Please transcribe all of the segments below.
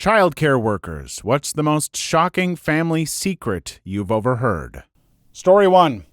Childcare workers, what's the most shocking family secret you've overheard? Story 1.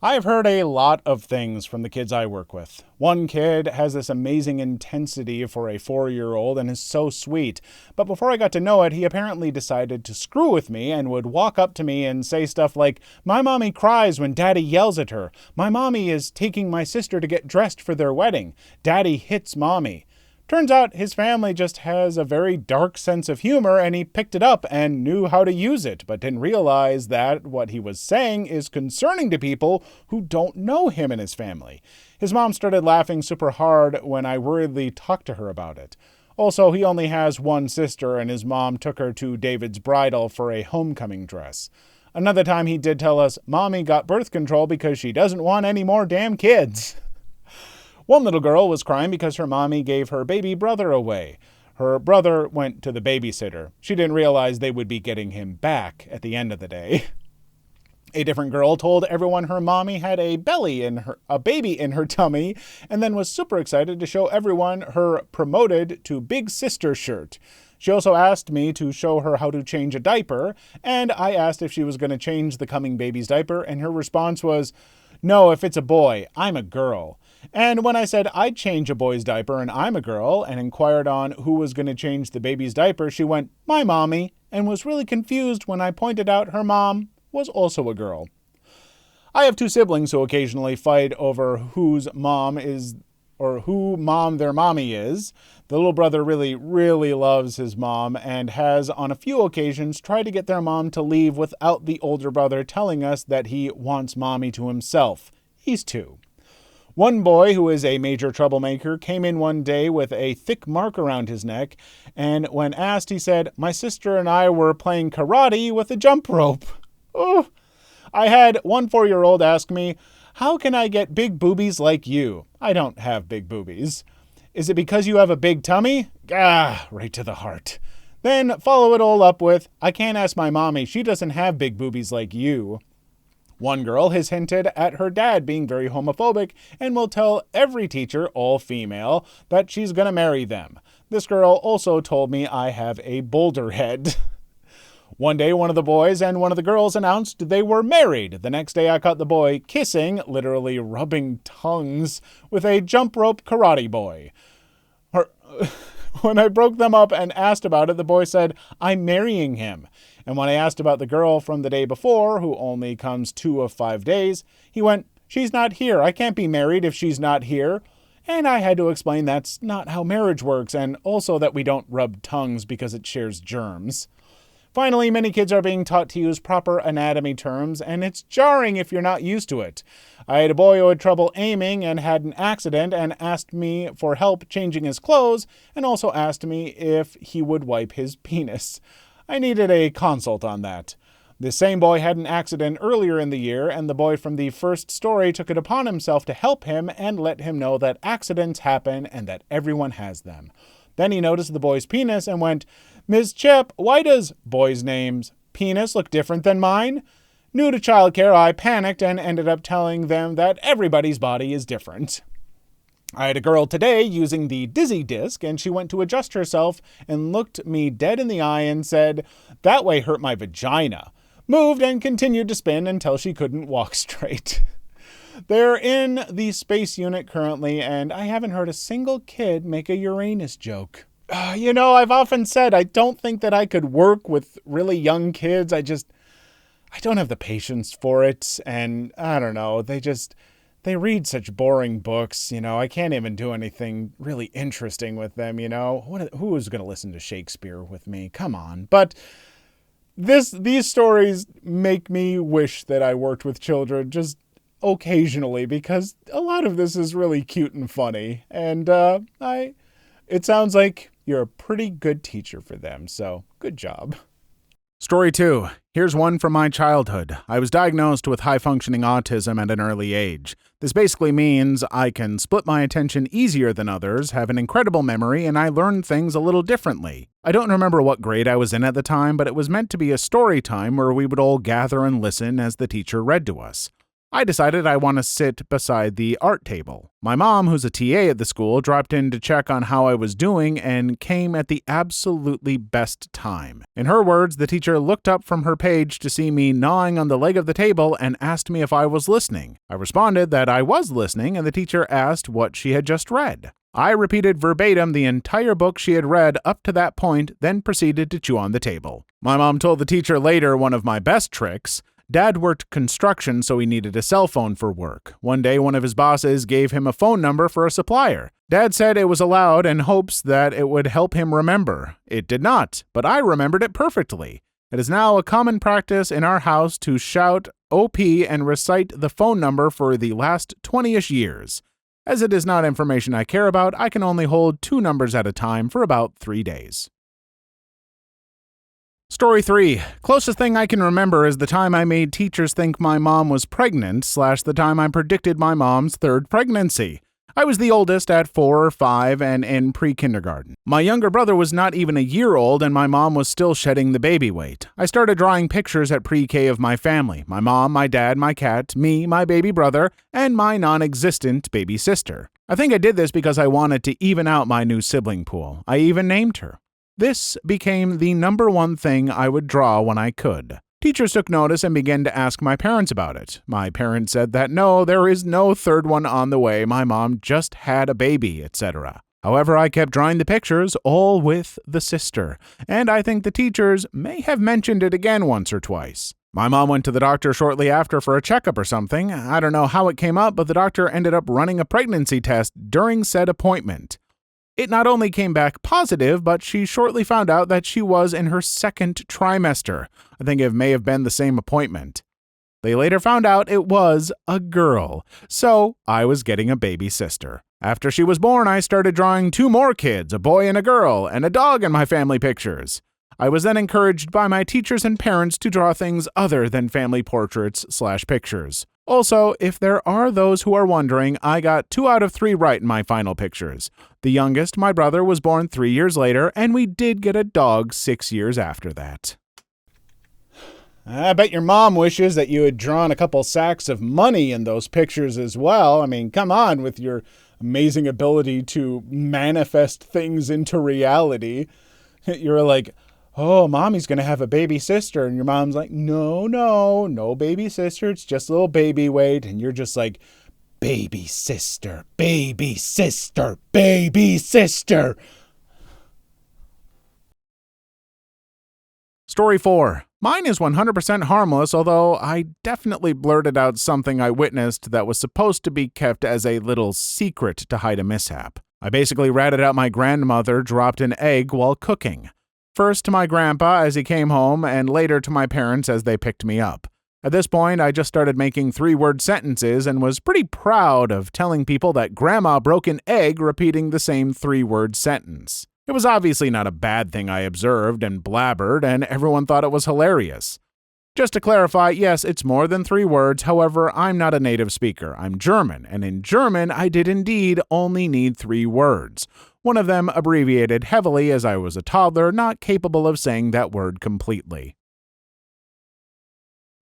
I have heard a lot of things from the kids I work with. One kid has this amazing intensity for a 4-year-old and is so sweet. But before I got to know it, he apparently decided to screw with me and would walk up to me and say stuff like, "My mommy cries when daddy yells at her. My mommy is taking my sister to get dressed for their wedding. Daddy hits mommy." Turns out his family just has a very dark sense of humor, and he picked it up and knew how to use it, but didn't realize that what he was saying is concerning to people who don't know him and his family. His mom started laughing super hard when I worriedly talked to her about it. Also, he only has one sister, and his mom took her to David's bridal for a homecoming dress. Another time he did tell us, "Mommy got birth control because she doesn't want any more damn kids." One little girl was crying because her mommy gave her baby brother away. Her brother went to the babysitter. She didn't realize they would be getting him back at the end of the day. A different girl told everyone her mommy had a baby in her tummy, and then was super excited to show everyone her promoted to big sister shirt. She also asked me to show her how to change a diaper, and I asked if she was going to change the coming baby's diaper, and her response was, "No, if it's a boy, I'm a girl." And when I said I'd change a boy's diaper and I'm a girl, and inquired on who was going to change the baby's diaper, she went, "My mommy," and was really confused when I pointed out her mom was also a girl. I have two siblings who occasionally fight over whose mom is or who mom their mommy is. The little brother really, really loves his mom and has on a few occasions tried to get their mom to leave without the older brother telling us that he wants mommy to himself. He's 2. One boy, who is a major troublemaker, came in one day with a thick mark around his neck, and when asked, he said, "My sister and I were playing karate with a jump rope." Oh. I had one 4-year-old ask me, "How can I get big boobies like you?" I don't have big boobies. "Is it because you have a big tummy?" Right to the heart. Then follow it all up with, "I can't ask my mommy, she doesn't have big boobies like you." One girl has hinted at her dad being very homophobic and will tell every teacher, all female, that she's going to marry them. This girl also told me I have a boulder head. One day, one of the boys and one of the girls announced they were married. The next day, I caught the boy kissing, literally rubbing tongues, with a jump rope karate boy. When I broke them up and asked about it, the boy said, "I'm marrying him." And when I asked about the girl from the day before, who only comes 2 of 5 days, he went, "She's not here. I can't be married if she's not here." And I had to explain that's not how marriage works, and also that we don't rub tongues because it shares germs. Finally, many kids are being taught to use proper anatomy terms, and it's jarring if you're not used to it. I had a boy who had trouble aiming and had an accident and asked me for help changing his clothes, and also asked me if he would wipe his penis. I needed a consult on that. The same boy had an accident earlier in the year, and the boy from the first story took it upon himself to help him and let him know that accidents happen and that everyone has them. Then he noticed the boy's penis and went, "Ms. Chip, why does boys' names penis look different than mine?" New to childcare, I panicked and ended up telling them that everybody's body is different. I had a girl today using the dizzy disc, and she went to adjust herself and looked me dead in the eye and said, "That way hurt my vagina." Moved and continued to spin until she couldn't walk straight. They're in the space unit currently, and I haven't heard a single kid make a Uranus joke. I've often said I don't think that I could work with really young kids. I don't have the patience for it, and I don't know, they read such boring books, I can't even do anything really interesting with them, Who is going to listen to Shakespeare with me? Come on. But these stories make me wish that I worked with children just occasionally, because a lot of this is really cute and funny, and it sounds like you're a pretty good teacher for them, so good job. Story 2. Here's one from my childhood. I was diagnosed with high-functioning autism at an early age. This basically means I can split my attention easier than others, have an incredible memory, and I learn things a little differently. I don't remember what grade I was in at the time, but it was meant to be a story time where we would all gather and listen as the teacher read to us. I decided I want to sit beside the art table. My mom, who's a TA at the school, dropped in to check on how I was doing and came at the absolutely best time. In her words, the teacher looked up from her page to see me gnawing on the leg of the table and asked me if I was listening. I responded that I was listening, and the teacher asked what she had just read. I repeated verbatim the entire book she had read up to that point, then proceeded to chew on the table. My mom told the teacher later one of my best tricks. Dad worked construction, so he needed a cell phone for work. One day, one of his bosses gave him a phone number for a supplier. Dad said it was allowed in hopes that it would help him remember. It did not, but I remembered it perfectly. It is now a common practice in our house to shout OP and recite the phone number for the last 20-ish years. As it is not information I care about, I can only hold 2 numbers at a time for about 3 days. Story 3. Closest thing I can remember is the time I made teachers think my mom was pregnant / the time I predicted my mom's 3rd pregnancy. I was the oldest at 4 or 5 and in pre-kindergarten. My younger brother was not even a year old and my mom was still shedding the baby weight. I started drawing pictures at pre-K of my family, my mom, my dad, my cat, me, my baby brother, and my non-existent baby sister. I think I did this because I wanted to even out my new sibling pool. I even named her. This became the number one thing I would draw when I could. Teachers took notice and began to ask my parents about it. My parents said that no, there is no 3rd one on the way, my mom just had a baby, etc. However, I kept drawing the pictures, all with the sister, and I think the teachers may have mentioned it again once or twice. My mom went to the doctor shortly after for a checkup or something. I don't know how it came up, but the doctor ended up running a pregnancy test during said appointment. It not only came back positive, but she shortly found out that she was in her 2nd trimester. I think it may have been the same appointment. They later found out it was a girl, so I was getting a baby sister. After she was born, I started drawing 2 more kids, a boy and a girl, and a dog in my family pictures. I was then encouraged by my teachers and parents to draw things other than family portraits / pictures. Also, if there are those who are wondering, I got 2 out of 3 right in my final pictures. The youngest, my brother, was born 3 years later, and we did get a dog 6 years after that. I bet your mom wishes that you had drawn a couple sacks of money in those pictures as well. I mean, come on, with your amazing ability to manifest things into reality. You're like, oh, mommy's going to have a baby sister. And your mom's like, no baby sister. It's just a little baby weight. And you're just like, baby sister, baby sister, baby sister. Story 4. Mine is 100% harmless, although I definitely blurted out something I witnessed that was supposed to be kept as a little secret to hide a mishap. I basically ratted out my grandmother dropped an egg while cooking. First to my grandpa as he came home, and later to my parents as they picked me up. At this point, I just started making 3-word sentences and was pretty proud of telling people that Grandma broke an egg repeating the same 3-word sentence. It was obviously not a bad thing I observed and blabbered, and everyone thought it was hilarious. Just to clarify, yes, it's more than 3 words, however, I'm not a native speaker. I'm German, and in German, I did indeed only need 3 words. One of them abbreviated heavily as I was a toddler, not capable of saying that word completely.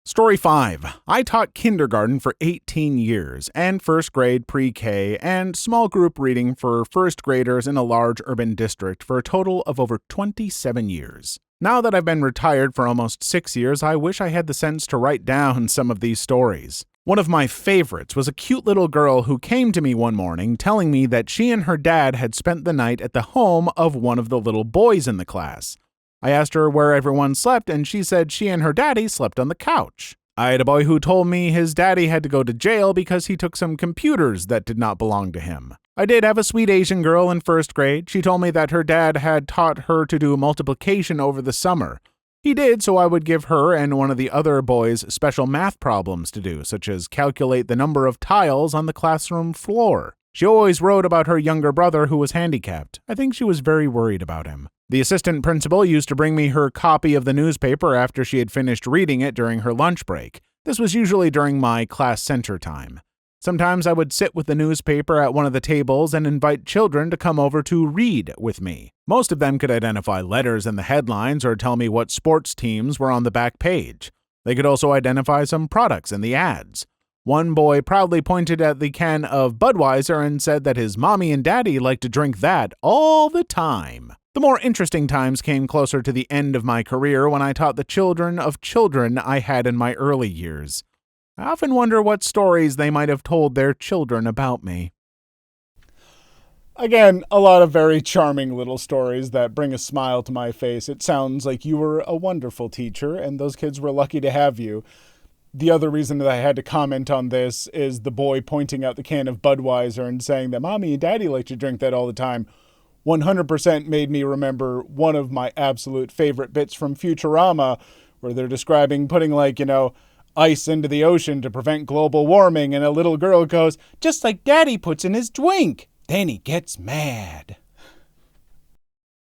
Story 5. I taught kindergarten for 18 years, and 1st grade pre-K, and small group reading for 1st graders in a large urban district for a total of over 27 years. Now that I've been retired for almost 6 years, I wish I had the sense to write down some of these stories. One of my favorites was a cute little girl who came to me one morning telling me that she and her dad had spent the night at the home of one of the little boys in the class. I asked her where everyone slept, and she said she and her daddy slept on the couch. I had a boy who told me his daddy had to go to jail because he took some computers that did not belong to him. I did have a sweet Asian girl in 1st grade. She told me that her dad had taught her to do multiplication over the summer. He did, so I would give her and one of the other boys special math problems to do, such as calculate the number of tiles on the classroom floor. She always wrote about her younger brother who was handicapped. I think she was very worried about him. The assistant principal used to bring me her copy of the newspaper after she had finished reading it during her lunch break. This was usually during my class center time. Sometimes I would sit with the newspaper at one of the tables and invite children to come over to read with me. Most of them could identify letters in the headlines or tell me what sports teams were on the back page. They could also identify some products in the ads. One boy proudly pointed at the can of Budweiser and said that his mommy and daddy liked to drink that all the time. The more interesting times came closer to the end of my career when I taught the children of children I had in my early years. I often wonder what stories they might have told their children about me. Again, a lot of very charming little stories that bring a smile to my face. It sounds like you were a wonderful teacher, and those kids were lucky to have you. The other reason that I had to comment on this is the boy pointing out the can of Budweiser and saying that Mommy and Daddy like to drink that all the time. 100% made me remember one of my absolute favorite bits from Futurama, where they're describing putting ice into the ocean to prevent global warming, and a little girl goes, "Just like Daddy puts in his drink." Then he gets mad.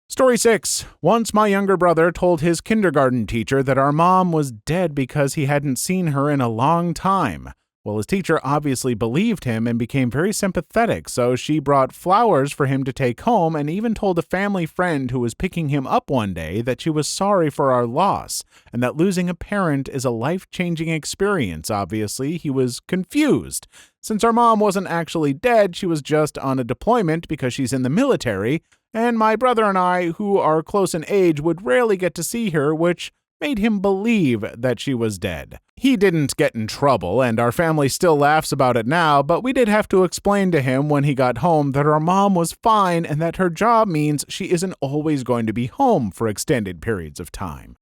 Story 6. Once my younger brother told his kindergarten teacher that our mom was dead because he hadn't seen her in a long time. Well, his teacher obviously believed him and became very sympathetic, so she brought flowers for him to take home and even told a family friend who was picking him up one day that she was sorry for our loss and that losing a parent is a life-changing experience. Obviously, he was confused. Since our mom wasn't actually dead, she was just on a deployment because she's in the military, and my brother and I, who are close in age, would rarely get to see her, which made him believe that she was dead. He didn't get in trouble, and our family still laughs about it now, but we did have to explain to him when he got home that our mom was fine and that her job means she isn't always going to be home for extended periods of time.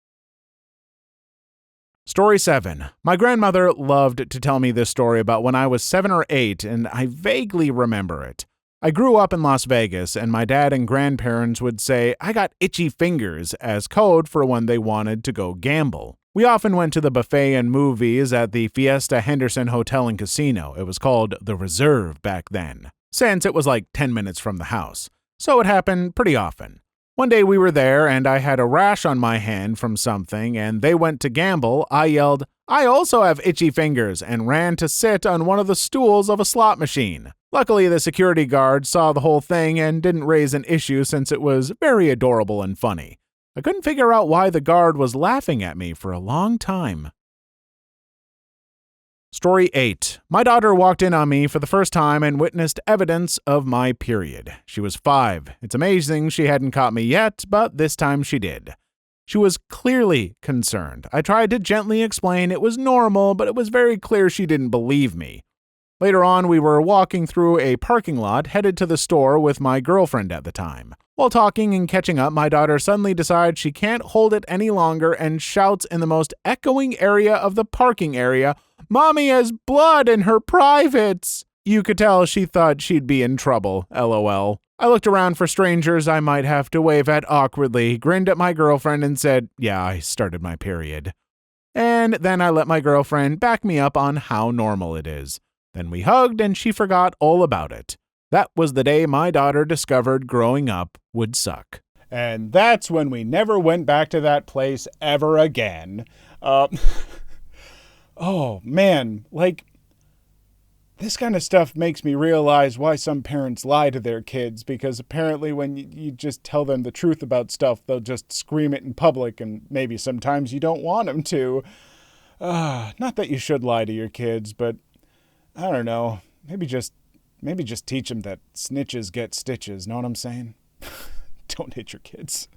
Story 7. My grandmother loved to tell me this story about when I was 7 or 8, and I vaguely remember it. I grew up in Las Vegas, and my dad and grandparents would say, "I got itchy fingers," as code for when they wanted to go gamble. We often went to the buffet and movies at the Fiesta Henderson Hotel and Casino. It was called the Reserve back then, since it was like 10 minutes from the house. So it happened pretty often. One day we were there, and I had a rash on my hand from something, and they went to gamble. I yelled, "I also have itchy fingers," and ran to sit on one of the stools of a slot machine. Luckily, the security guard saw the whole thing and didn't raise an issue since it was very adorable and funny. I couldn't figure out why the guard was laughing at me for a long time. Story 8. My daughter walked in on me for the first time and witnessed evidence of my period. She was 5. It's amazing she hadn't caught me yet, but this time she did. She was clearly concerned. I tried to gently explain it was normal, but it was very clear she didn't believe me. Later on, we were walking through a parking lot headed to the store with my girlfriend at the time. While talking and catching up, my daughter suddenly decides she can't hold it any longer and shouts in the most echoing area of the parking area, "Mommy has blood in her privates!" You could tell she thought she'd be in trouble, LOL. I looked around for strangers I might have to wave at awkwardly, grinned at my girlfriend, and said, "Yeah, I started my period." And then I let my girlfriend back me up on how normal it is. Then we hugged and she forgot all about it. That was the day my daughter discovered growing up would suck. And that's when we never went back to that place ever again. Oh, man, this kind of stuff makes me realize why some parents lie to their kids, because apparently when you just tell them the truth about stuff, they'll just scream it in public, and maybe sometimes you don't want them to. Not that you should lie to your kids, but I don't know. Maybe just teach them that snitches get stitches. Know what I'm saying? Don't hit your kids.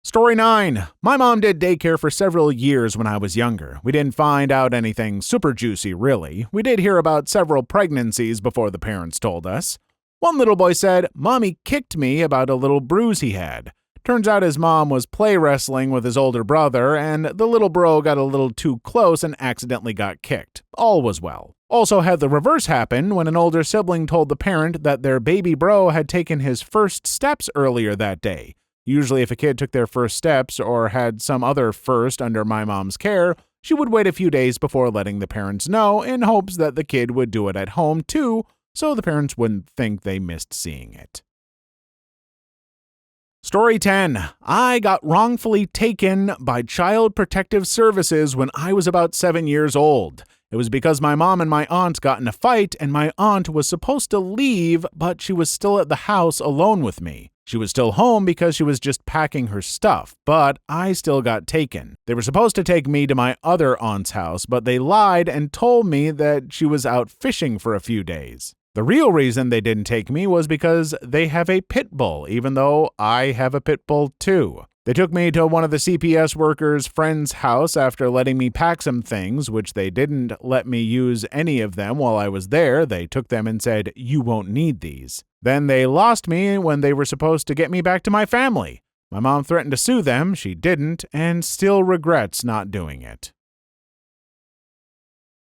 Story 9. My mom did daycare for several years when I was younger. We didn't find out anything super juicy, really. We did hear about several pregnancies before the parents told us. One little boy said, "Mommy kicked me about a little bruise he had." Turns out his mom was play wrestling with his older brother, and the little bro got a little too close and accidentally got kicked. All was well. Also had the reverse happen when an older sibling told the parent that their baby bro had taken his first steps earlier that day. Usually if a kid took their first steps or had some other first under my mom's care, she would wait a few days before letting the parents know in hopes that the kid would do it at home too, so the parents wouldn't think they missed seeing it. Story 10. I got wrongfully taken by Child Protective Services when I was about 7 years old. It was because my mom and my aunt got in a fight, and my aunt was supposed to leave, but she was still at the house alone with me. She was still home because she was just packing her stuff, but I still got taken. They were supposed to take me to my other aunt's house, but they lied and told me that she was out fishing for a few days. The real reason they didn't take me was because they have a pit bull, even though I have a pit bull too. They took me to one of the CPS workers' friend's house after letting me pack some things, which they didn't let me use any of them while I was there. They took them and said, "You won't need these." Then they lost me when they were supposed to get me back to my family. My mom threatened to sue them. She didn't, and still regrets not doing it.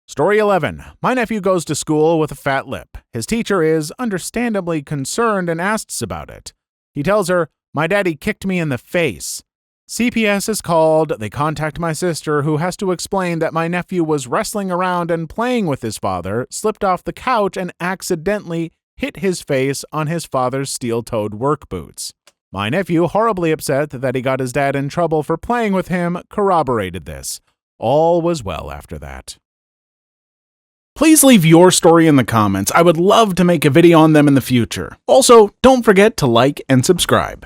Story 11. My nephew goes to school with a fat lip. His teacher is understandably concerned and asks about it. He tells her, "My daddy kicked me in the face." CPS is called. They contact my sister, who has to explain that my nephew was wrestling around and playing with his father, slipped off the couch, and accidentally hit his face on his father's steel-toed work boots. My nephew, horribly upset that he got his dad in trouble for playing with him, corroborated this. All was well after that. Please leave your story in the comments. I would love to make a video on them in the future. Also, don't forget to like and subscribe.